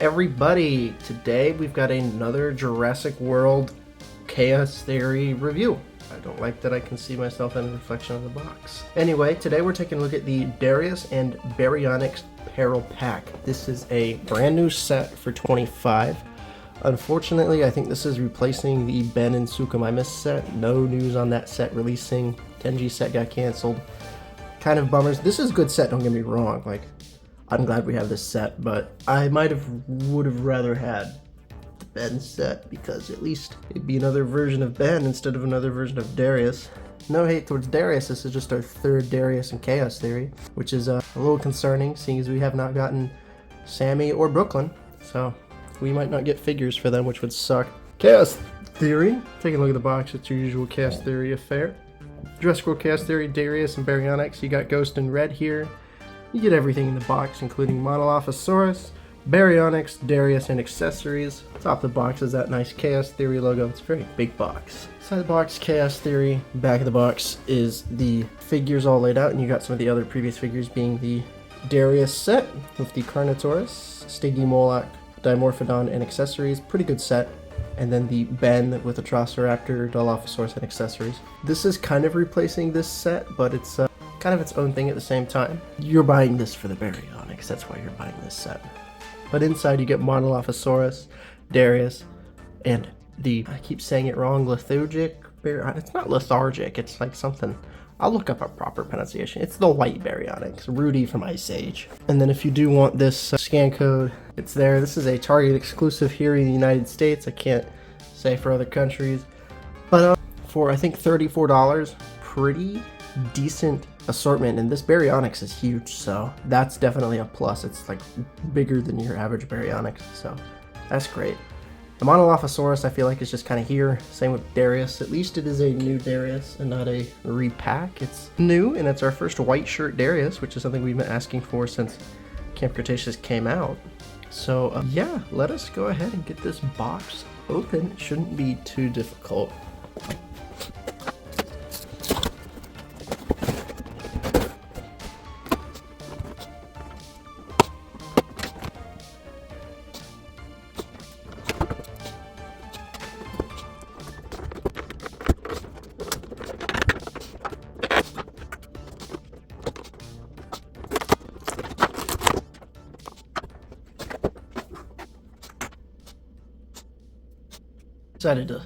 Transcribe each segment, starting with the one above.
everybody? Today we've got another Jurassic World Chaos Theory review. I don't like that I can see myself in the reflection of the box. Anyway, today we're taking a look at the Darius and Baryonyx Peril pack. This is a brand new set for 25. Unfortunately, I think this is replacing the Ben and Suchomimus set. No news on that set releasing. 10G set got canceled. Kind of bummers. This is a good set, don't get me wrong. Like, I'm glad we have this set, but I would have rather had the Ben set, because at least it'd be another version of Ben instead of another version of Darius. No hate towards Darius, this is just our third Darius in Chaos Theory, which is a little concerning, seeing as we have not gotten Sammy or Brooklyn, so we might not get figures for them, which would suck. Chaos Theory, taking a look at the box, it's your usual Chaos Theory affair. Jurassic World Chaos Theory, Darius and Baryonyx, you got Ghost in red here. You get everything in the box, including Monolophosaurus, Baryonyx, Darius, and accessories. Top of the box is that nice Chaos Theory logo. It's a very big box. Side of the box, Chaos Theory. Back of the box is the figures all laid out, and you got some of the other previous figures, being the Darius set with the Carnotaurus, Stygimoloch, Dimorphodon, and accessories. Pretty good set. And then the Ben with the Atrociraptor, Dilophosaurus, and accessories. This is kind of replacing this set, but it's kind of its own thing at the same time. You're buying this for the Baryonyx, that's why you're buying this set. But inside you get Monolophosaurus, Darius, and the, I keep saying it wrong, lethargic, it's not lethargic, it's like something, I'll look up a proper pronunciation. It's the white Baryonyx, Rudy from Ice Age. And then if you do want this scan code, it's there. This is a Target exclusive here in the United States. I can't say for other countries. But for I think $34, pretty decent assortment, and this Baryonyx is huge, so that's definitely a plus. It's like bigger than your average Baryonyx, so that's great. The Monolophosaurus I feel like is just kind of here. Same with Darius. At least it is a new Darius and not a repack. It's new, and it's our first white shirt Darius, which is something we've been asking for since Camp Cretaceous came out. So yeah, let us go ahead and get this box open. It shouldn't be too difficult. Decided to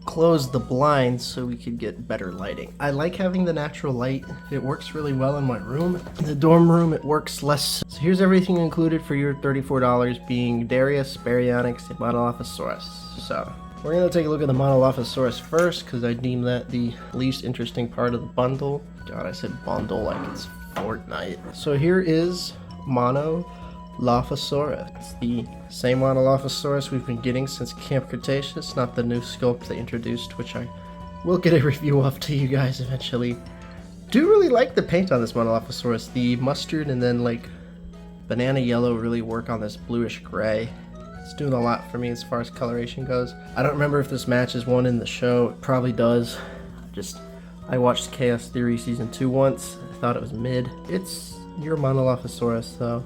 close the blinds so we could get better lighting. I like having the natural light. It works really well in my room. In the dorm room it works less. So here's everything included for your $34, being Darius, Baryonyx, and Monolophosaurus. So we're going to take a look at the Monolophosaurus first, because I deem that the least interesting part of the bundle. God, I said bundle like it's Fortnite. So here is Monolophosaurus. It's the same Monolophosaurus we've been getting since Camp Cretaceous, not the new sculpt they introduced, which I will get a review of to you guys eventually. Do really like the paint on this Monolophosaurus. The mustard and then like banana yellow really work on this bluish gray. It's doing a lot for me as far as coloration goes. I don't remember if this matches one in the show. It probably does. I watched Chaos Theory Season 2 once. I thought it was mid. It's your Monolophosaurus though.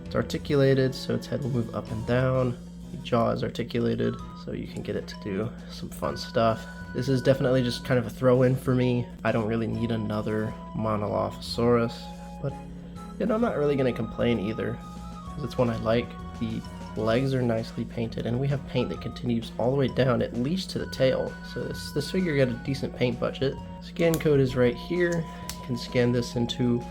It's articulated, so its head will move up and down. The jaw is articulated, so you can get it to do some fun stuff. This is definitely just kind of a throw-in for me. I don't really need another Monolophosaurus, but you know, I'm not really going to complain either, because it's one I like. The legs are nicely painted, and we have paint that continues all the way down, at least to the tail. So this figure got a decent paint budget. Scan code is right here. You can scan this into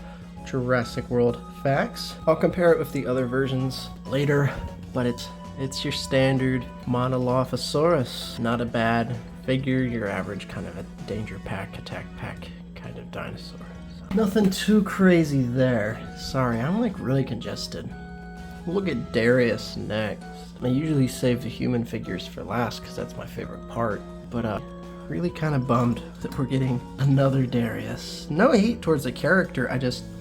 Jurassic World Facts. I'll compare it with the other versions later, but it's your standard Monolophosaurus. Not a bad figure, your average kind of a danger pack, attack pack kind of dinosaur. So nothing too crazy there. Sorry, I'm like really congested. We'll look at Darius next. I usually save the human figures for last because that's my favorite part, but really kind of bummed that we're getting another Darius. No hate towards the character,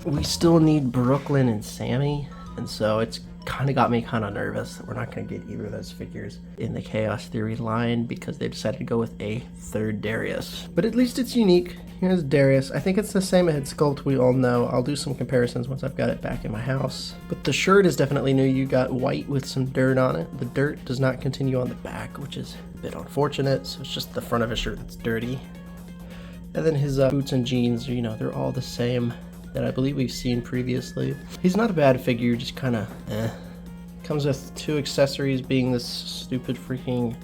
we still need Brooklyn and Sammy, and so it's kind of got me kind of nervous that we're not going to get either of those figures in the Chaos Theory line because they decided to go with a third Darius. But at least it's unique. Here's Darius. I think it's the same head sculpt we all know. I'll do some comparisons once I've got it back in my house. But the shirt is definitely new. You got white with some dirt on it. The dirt does not continue on the back, which is a bit unfortunate. So it's just the front of his shirt that's dirty. And then his boots and jeans, you know, they're all the same that I believe we've seen previously. He's not a bad figure, just kind of Comes with two accessories, being this stupid freaking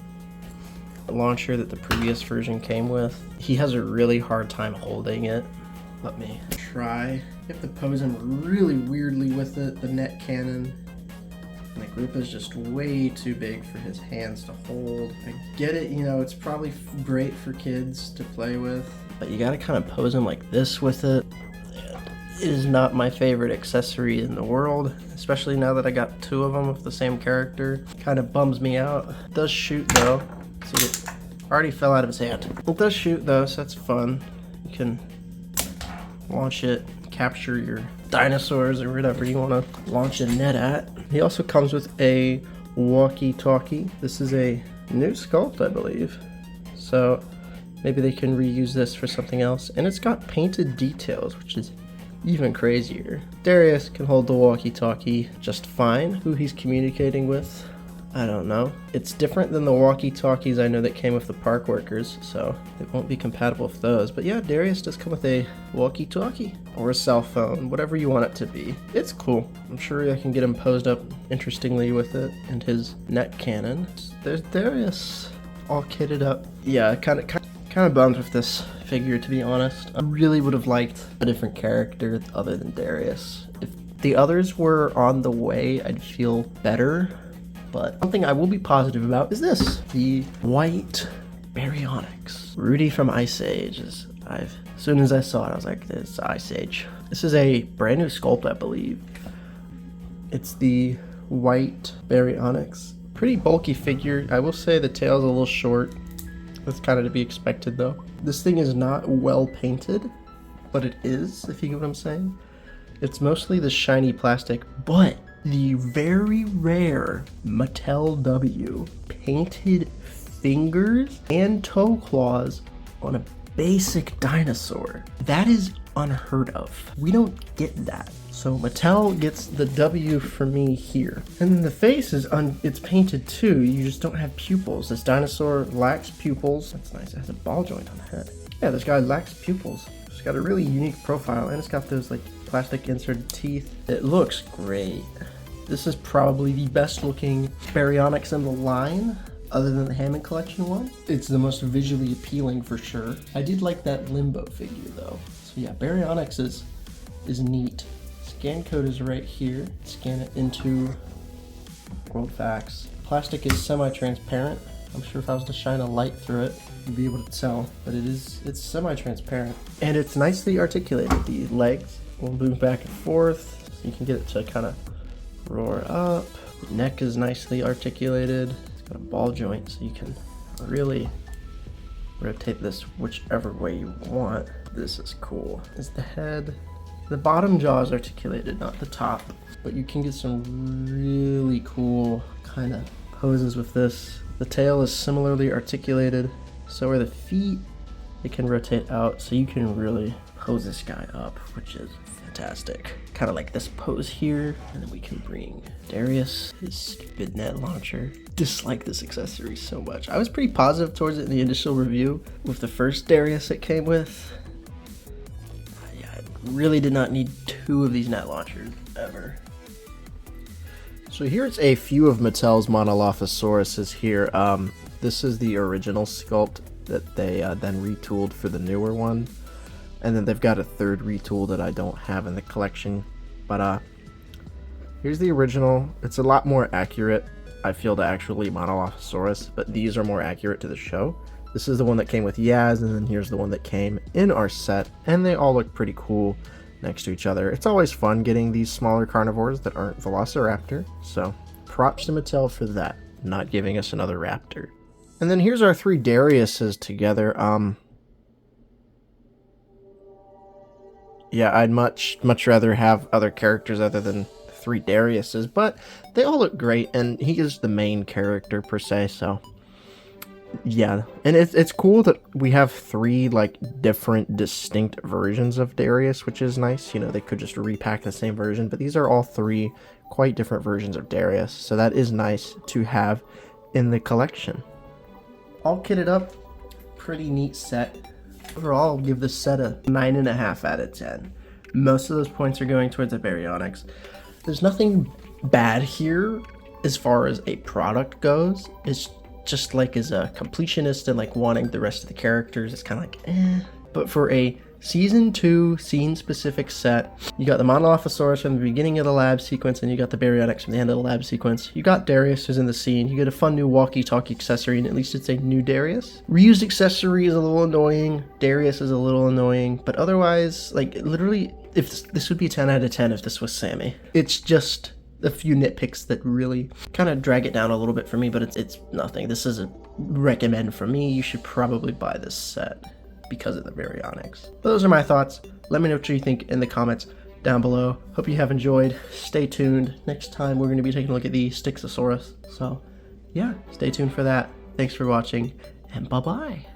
launcher that the previous version came with. He has a really hard time holding it. Let me try. You have to pose him really weirdly with it. The net cannon and the grip is just way too big for his hands to hold. I get it, you know, it's probably great for kids to play with, but you gotta kind of pose him like this with it. It is not my favorite accessory in the world, especially now that I got two of them with the same character. Kind of bums me out. It does shoot though. See, it already fell out of his hand. It does shoot though, so that's fun. You can launch it, capture your dinosaurs or whatever you want to launch a net at. He also comes with a walkie-talkie. This is a new sculpt, I believe. So maybe they can reuse this for something else. And it's got painted details, which is even crazier. Darius can hold the walkie-talkie just fine. Who he's communicating with, I don't know. It's different than the walkie-talkies I know that came with the park workers, so it won't be compatible with those. But yeah, Darius does come with a walkie-talkie or a cell phone, whatever you want it to be. It's cool. I'm sure I can get him posed up interestingly with it and his net cannon. There's Darius all kitted up. Yeah, kind of bummed with this figure, to be honest. I really would have liked a different character other than Darius. If the others were on the way, I'd feel better. But something I will be positive about is this. The white Baryonyx. Rudy from Ice Age. As soon as I saw it, I was like, this is Ice Age. This is a brand new sculpt, I believe. It's the white Baryonyx. Pretty bulky figure. I will say the tail's a little short. That's kind of to be expected though. This thing is not well painted, but it is, if you get what I'm saying. It's mostly the shiny plastic, but the very rare Mattel W painted fingers and toe claws on a basic dinosaur. That is unheard of. We don't get that. So Mattel gets the W for me here. And then the face is it's painted too. You just don't have pupils. This dinosaur lacks pupils. That's nice. It has a ball joint on the head. Yeah, this guy lacks pupils. It's got a really unique profile, and it's got those like plastic inserted teeth. It looks great. This is probably the best looking Baryonyx in the line, other than the Hammond Collection one. It's the most visually appealing for sure. I did like that Limbo figure though. So yeah, Baryonyx is neat. Scan code is right here. Scan it into World Facts. Plastic is semi-transparent. I'm sure if I was to shine a light through it, you'd be able to tell, but it's semi-transparent. And it's nicely articulated. The legs will move back and forth, so you can get it to kind of roar up. The neck is nicely articulated. It's got a ball joint, so you can really rotate this whichever way you want. This is cool. Is the head. The bottom jaw is articulated, not the top, but you can get some really cool kind of poses with this. The tail is similarly articulated, so are the feet. They can rotate out, so you can really pose this guy up, which is fantastic. Kind of like this pose here, and then we can bring Darius, his stupid net launcher. Dislike this accessory so much. I was pretty positive towards it in the initial review with the first Darius it came with. Really did not need two of these net launchers ever. So here's a few of Mattel's Monolophosauruses here. This is the original sculpt that they then retooled for the newer one. And then they've got a third retool that I don't have in the collection. But here's the original. It's a lot more accurate, I feel, to actually Monolophosaurus, but these are more accurate to the show. This is the one that came with Yaz, and then here's the one that came in our set, and they all look pretty cool next to each other. It's always fun getting these smaller carnivores that aren't Velociraptor, so props to Mattel for that, not giving us another raptor. And then here's our three Dariuses together. Yeah, I'd much rather have other characters other than 3 Dariuses, but they all look great, and he is the main character per se, so yeah. And it's cool that we have 3 like different distinct versions of Darius, which is nice. You know, they could just repack the same version, but these are all 3 quite different versions of Darius, so that is nice to have in the collection. All kitted up, pretty neat set. Overall, I'll give this set a 9.5 out of 10. Most of those points are going towards the Baryonyx. There's nothing bad here as far as a product goes. It's just like as a completionist and like wanting the rest of the characters, it's kind of like eh. But for a season 2 scene specific set, you got the Monolophosaurus from the beginning of the lab sequence, and you got the Baryonyx from the end of the lab sequence. You got Darius who's in the scene. You get a fun new walkie-talkie accessory, and at least it's a new Darius. Reused accessory is a little annoying. Darius is a little annoying, but otherwise, like literally, if this would be a 10 out of 10 if this was Sammy. It's just a few nitpicks that really kind of drag it down a little bit for me, but it's nothing. This is a recommend for me. You should probably buy this set because of the Baryonyx. But those are my thoughts. Let me know what you think in the comments down below. Hope you have enjoyed. Stay tuned. Next time we're going to be taking a look at the Styxosaurus. So yeah, stay tuned for that. Thanks for watching, and bye-bye.